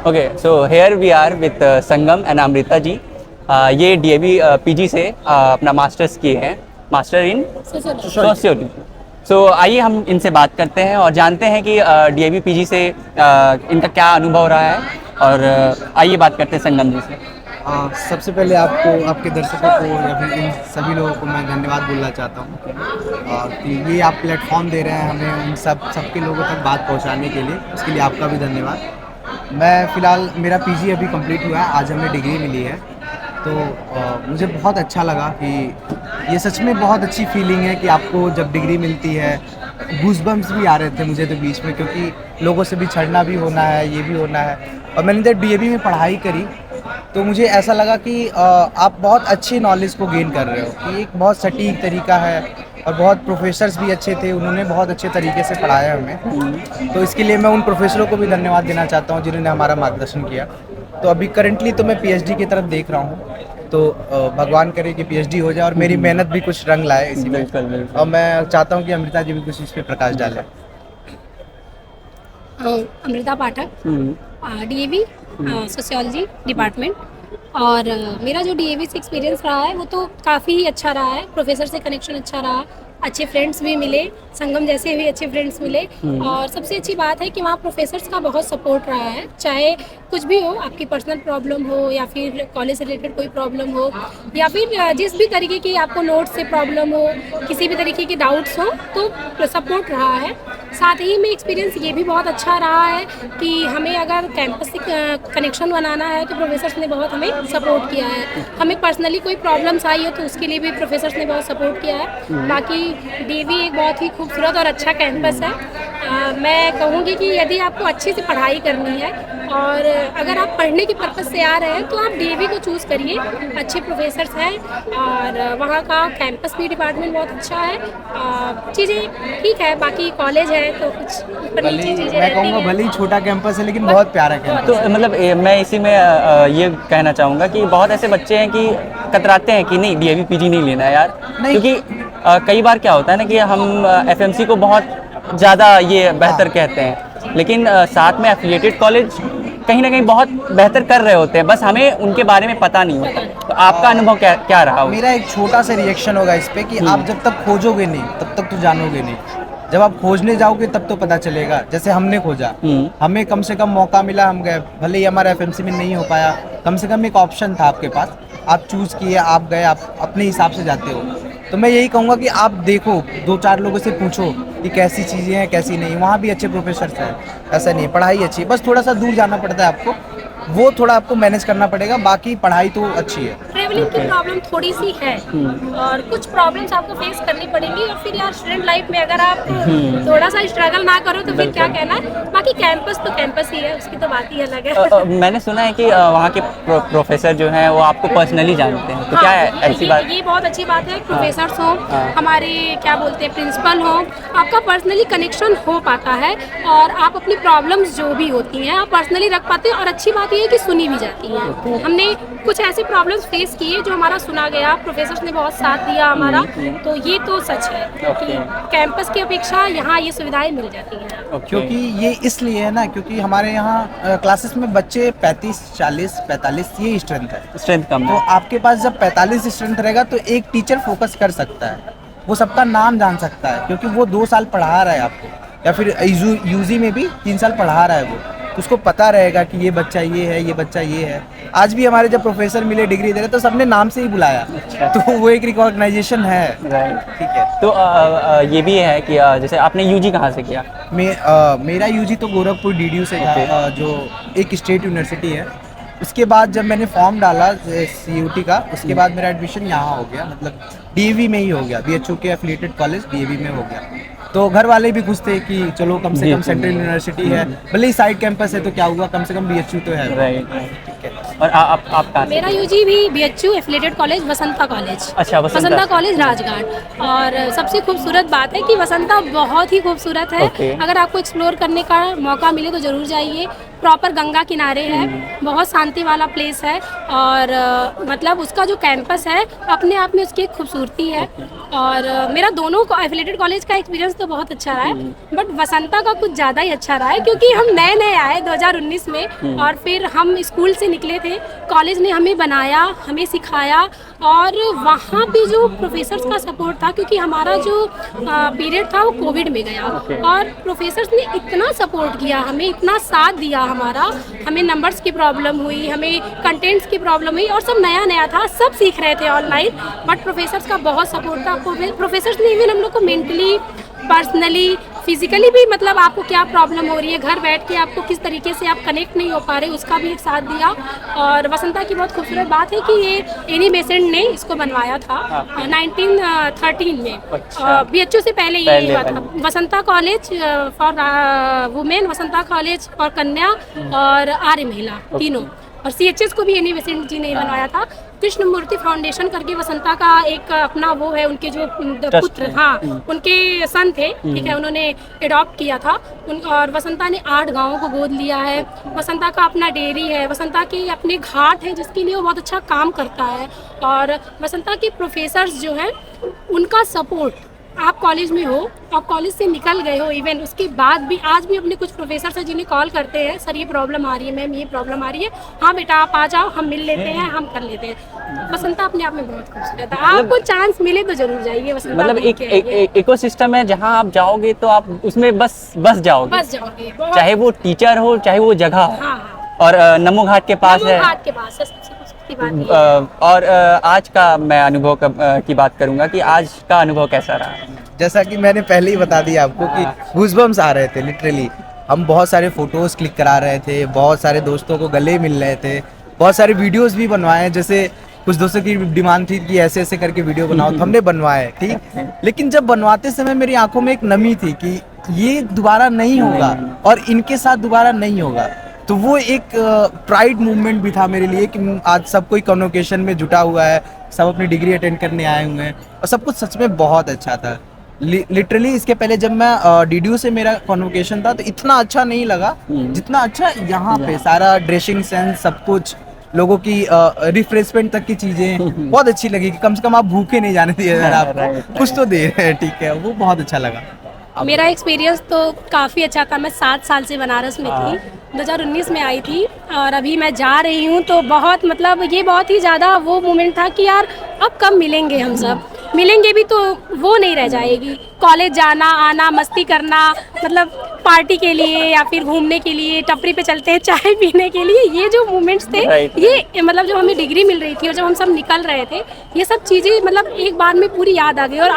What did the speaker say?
Okay, so here we are with Sangam and Amrita ji. ये DAV PG से अपना मास्टर्स किए हैं, मास्टर इन सोशियोलॉजी। सो आइए हम इनसे बात करते हैं और जानते हैं कि डीएवी पीजी से इनका क्या अनुभव रहा है। और आइए बात करते हैं संगम जी से। सबसे पहले आपको, आपके दर्शकों को या फिर इन सभी लोगों को मैं धन्यवाद बोलना चाहता हूँ कि ये आप प्लेटफॉर्म दे रहे हैं हमें उन सबके लोगों तक बात पहुँचाने के लिए। उसके लिए आपका भी धन्यवाद। मैं फ़िलहाल, मेरा पीजी अभी कंप्लीट हुआ है, आज हमें डिग्री मिली है। तो मुझे बहुत अच्छा लगा कि ये सच में बहुत अच्छी फीलिंग है कि आपको जब डिग्री मिलती है। गूज़बम्प्स भी आ रहे थे मुझे तो बीच में, क्योंकि लोगों से बिछड़ना भी होना है, ये भी होना है। और मैंने जब डीएवी में पढ़ाई करी तो मुझे ऐसा लगा कि आप बहुत अच्छी नॉलेज को गेन कर रहे हो, कि एक बहुत सटीक तरीका है और बहुत प्रोफेसर्स भी अच्छे थे, उन्होंने बहुत अच्छे तरीके से पढ़ाया हमें। तो इसके लिए मैं उन प्रोफेसरों को भी धन्यवाद देना चाहता हूँ जिन्होंने हमारा मार्गदर्शन किया। तो अभी करंटली तो मैं पीएचडी की तरफ देख रहा हूँ। तो भगवान करे कि पीएचडी हो जाए और मेरी मेहनत भी कुछ रंग लाए इसी में। और मैं चाहता हूँ कि अमृता जी भी कुछ इस पे प्रकाश डालें। अमृता पाठक, डीएवी सोशियोलॉजी डिपार्टमेंट। और मेरा जो डीएवी से एक्सपीरियंस रहा है वो तो काफ़ी अच्छा रहा है। प्रोफेसर से कनेक्शन अच्छा रहा, अच्छे फ्रेंड्स भी मिले, संगम जैसे भी अच्छे फ्रेंड्स मिले। और सबसे अच्छी बात है कि वहाँ प्रोफेसर्स का बहुत सपोर्ट रहा है। चाहे कुछ भी हो, आपकी पर्सनल प्रॉब्लम हो या फिर कॉलेज से रिलेटेड कोई प्रॉब्लम हो या फिर जिस भी तरीके की आपको नोट से प्रॉब्लम हो, किसी भी तरीके के डाउट्स हो, तो सपोर्ट रहा है। साथ ही में एक्सपीरियंस ये भी बहुत अच्छा रहा है कि हमें अगर कैंपस से कनेक्शन बनाना है तो प्रोफेसर्स ने बहुत हमें सपोर्ट किया है। हमें पर्सनली कोई प्रॉब्लम्स आई हो तो उसके लिए भी प्रोफेसर्स ने बहुत सपोर्ट किया है। बाकी डीएवी एक बहुत ही खूबसूरत और अच्छा कैंपस है। मैं कहूँगी कि यदि आपको अच्छे से पढ़ाई करनी है और अगर आप पढ़ने के पर्पज़ से आ रहे हैं तो आप डीएवी को चूज़ करिए। अच्छे प्रोफेसर्स हैं और वहाँ का कैंपस भी डिपार्टमेंट बहुत अच्छा है। चीज़ें ठीक है, बाकी कॉलेज है तो कुछ ऊपर नीचे चीज़ें मैं कहूँगा भले ही छोटा कैंपस है लेकिन बहुत प्यारा कैंपस तो है। मतलब मैं इसी में ये कहना चाहूँगा कि बहुत ऐसे बच्चे हैं कि कतराते हैं कि नहीं डीएवी पीजी नहीं लेना है यार, क्योंकि कई बार क्या होता है ना कि हम एफएमसी को बहुत ज़्यादा ये बेहतर कहते हैं, लेकिन साथ में एफिलिएटेड कॉलेज कहीं ना कहीं बहुत बेहतर कर रहे होते हैं, बस हमें उनके बारे में पता नहीं होता। तो आपका अनुभव क्या रहा? मेरा एक छोटा सा रिएक्शन होगा इस पे कि आप जब तक खोजोगे नहीं तब तक तो जानोगे नहीं। जब आप खोजने जाओगे तब तो पता चलेगा। जैसे हमने खोजा, हमें कम से कम मौका मिला, हम गए, भले ही हमारा एफएमसी में नहीं हो पाया, कम से कम एक ऑप्शन था आपके पास, आप चूज़ किए, आप गए, आप अपने हिसाब से जाते हो। तो मैं यही कहूँगा कि आप देखो, 2-4 लोगों से पूछो कि कैसी चीज़ें हैं कैसी नहीं। वहाँ भी अच्छे प्रोफेसर हैं, ऐसा नहीं, पढ़ाई अच्छी है, बस थोड़ा सा दूर जाना पड़ता है आपको, वो थोड़ा आपको मैनेज करना पड़ेगा, बाकी पढ़ाई तो अच्छी है। ट्रैवलिंग की प्रॉब्लम थोड़ी सी है और कुछ प्रॉब्लम्स आपको फेस करनी पड़ेंगी। और फिर यार स्टूडेंट लाइफ में अगर आप थोड़ा सा स्ट्रगल ना करो तो फिर क्या कहना है। बाकी कैंपस तो कैंपस ही है, उसकी तो बात ही अलग है। मैंने सुना है कि वहाँ के प्रोफेसर जो हैं वो आपको पर्सनली जानते हैं, तो क्या है ऐसी बात? ये बहुत अच्छी बात है। प्रोफेसर्स हो, हमारे क्या बोलते हैं प्रिंसिपल हो, आपका पर्सनली कनेक्शन हो पाता है और आप अपनी प्रॉब्लम्स जो भी होती हैं आप पर्सनली रख पाते हैं। और अच्छी बात ये है कि सुनी भी जाती हैं। हमने कुछ ऐसे प्रॉब्लम्स फेस किए जो हमारा सुना गया, प्रोफेसर्स ने बहुत साथ दिया हमारा। तो ये तो सच है कि कैंपस की अपेक्षा यहाँ ये सुविधाएं मिल जाती हैं। क्योंकि ये इसलिए है ना, क्योंकि हमारे यहाँ क्लासेस में बच्चे 35, 40, 45 ये स्ट्रेंथ है। स्ट्रेंथ कम तो है। आपके पास जब 45 स्ट्रेंथ रहेगा तो एक टीचर फोकस कर सकता है, वो सबका नाम जान सकता है, क्योंकि वो 2 साल पढ़ा रहा है आपको, या फिर यूजी में भी 3 साल पढ़ा रहा है वो, तो उसको पता रहेगा कि ये बच्चा ये है, ये बच्चा ये है। आज भी हमारे जब प्रोफेसर मिले डिग्री दे रहे तो सबने नाम से ही बुलाया। अच्छा। तो वो एक रिकॉग्नाइजेशन है। ठीक है। तो ये भी है कि जैसे आपने यूजी कहाँ से किया? मेरा यूजी तो गोरखपुर डीडीयू से था, जो एक स्टेट यूनिवर्सिटी है। उसके बाद जब मैंने फॉर्म डाला सीयूटी का, उसके बाद मेरा एडमिशन यहाँ हो गया, मतलब डीएवी में ही हो गया, बीएचयू के एफिलिएटेड कॉलेज डीएवी में हो गया। तो घर वाले भी खुश थे कि चलो कम से कम सेंट्रल यूनिवर्सिटी है, भले ही साइड कैंपस है तो क्या हुआ, कम से कम बीएचयू तो है। राइट। ठीक है। और आप कहाँ से? मेरा यूजी भी BHU affiliated college Vasanta college. अच्छा, वसंता कॉलेज राजघाट। और सबसे खूबसूरत बात है कि वसंता बहुत ही खूबसूरत है। अगर आपको एक्सप्लोर करने का मौका मिले तो ज़रूर जाइए। प्रॉपर गंगा किनारे है, बहुत शांति वाला प्लेस है और मतलब उसका जो कैंपस है अपने आप में उसकी एक खूबसूरती है। और मेरा दोनों एफिलेटेड कॉलेज का एक्सपीरियंस तो बहुत अच्छा रहा है, बट वसंता का कुछ ज़्यादा ही अच्छा रहा है क्योंकि हम नए नए आए 2019 में और फिर हम स्कूल से निकले थे, कॉलेज ने हमें बनाया, हमें सिखाया और वहाँ पे जो प्रोफेसर्स का सपोर्ट था क्योंकि हमारा जो पीरियड था वो कोविड में गया और प्रोफेसर्स ने इतना सपोर्ट किया, हमें इतना साथ दिया हमारा, हमें नंबर्स की प्रॉब्लम हुई, हमें कंटेंट्स की प्रॉब्लम हुई और सब नया नया था, सब सीख रहे थे ऑनलाइन, बट प्रोफेसर्स का बहुत सपोर्ट था। प्रोफेसर्स ने इवन हम लोग को मेंटली, पर्सनली, फिजिकली भी मतलब आपको क्या प्रॉब्लम हो रही है, घर बैठ के आपको किस तरीके से आप कनेक्ट नहीं हो पा रहे, उसका भी एक साथ दिया। और वसंता की बहुत खूबसूरत बात है कि ये एनी बेसेंट ने इसको बनवाया था 1913 में, BHU से पहले ये हुआ था। Vasanta college for women, Vasanta college for कन्या और आर्य महिला तीनों, और CHS को भी एनी बेसेंट जी ने बनवाया था। कृष्णमूर्ति फाउंडेशन करके वसंता का एक अपना वो है, उनके जो पुत्र, हाँ उनके सन थे, ठीक है, उन्होंने एडॉप्ट किया था और वसंता ने 8 गांवों को गोद लिया है। वसंता का अपना डेयरी है, वसंता के अपने घाट है जिसके लिए वो बहुत अच्छा काम करता है। और वसंता के प्रोफेसर्स जो हैं उनका सपोर्ट, आप कॉलेज में हो, आप कॉलेज से निकल गए हो, इवन उसके बाद भी आज भी अपने कुछ प्रोफेसर हैं जिन्हें कॉल करते हैं, सर ये प्रॉब्लम आ रही है, मैम ये प्रॉब्लम आ रही है, हाँ बेटा आप आ जाओ, हम मिल लेते हैं, हम कर लेते हैं। वसंता अपने आप में बहुत खूबसूरत है, आपको चांस मिले तो जरूर जाइए वसंता। मतलब एक इकोसिस्टम है जहाँ आप जाओगे तो आप उसमें बस जाओगे, चाहे वो टीचर हो चाहे वो जगह हो। हाँ। और नमो घाट के पास है, घाट के पास है, सबसे की बात ये है। और आज का मैं अनुभव की बात करूंगा कि आज का अनुभव कैसा रहा। जैसा कि मैंने पहले ही बता दिया आपको कि गूज़बम्स आ रहे थे लिटरली। हम बहुत सारे फोटोज़ क्लिक करा रहे थे, बहुत सारे दोस्तों को गले मिल रहे थे, बहुत सारे वीडियोस भी बनवाए, जैसे कुछ दोस्तों की डिमांड थी कि ऐसे ऐसे करके वीडियो बनाओ, तो हमने बनवाए, ठीक। लेकिन जब बनवाते समय मेरी आंखों में एक नमी थी कि ये दोबारा नहीं होगा और इनके साथ दोबारा नहीं होगा। तो वो एक प्राइड मूवमेंट भी था मेरे लिए कि आज सब कोई कन्वोकेशन में जुटा हुआ है, सब अपनी डिग्री अटेंड करने आए हुए हैं और सब कुछ सच में बहुत अच्छा था। लिटरली इसके पहले जब मैं DDU से मेरा कन्वोकेशन था तो इतना अच्छा नहीं लगा जितना अच्छा यहाँ पे। सारा ड्रेसिंग सेंस, सब कुछ, लोगों की रिफ्रेशमेंट तक की चीज़ें बहुत अच्छी लगी कि कम से कम आप भूखे नहीं जाने दिए, आपको कुछ तो दे रहे हैं, ठीक है, वो बहुत अच्छा लगा। मेरा एक्सपीरियंस तो काफ़ी अच्छा था। मैं 7 साल से बनारस में थी, 2019 में आई थी और अभी मैं जा रही हूँ, तो बहुत मतलब ये बहुत ही ज़्यादा वो मोमेंट था कि यार अब कब मिलेंगे, हम सब मिलेंगे भी तो वो नहीं रह जाएगी। कॉलेज जाना आना, मस्ती करना, मतलब पार्टी के लिए या फिर घूमने के लिए, टपरी पे चलते हैं चाय पीने के लिए, ये जो मोमेंट्स थे, ये मतलब जो हमें डिग्री मिल रही थी और जब हम सब निकल रहे थे, ये सब चीज़ें मतलब एक बार में पूरी याद आ गई। और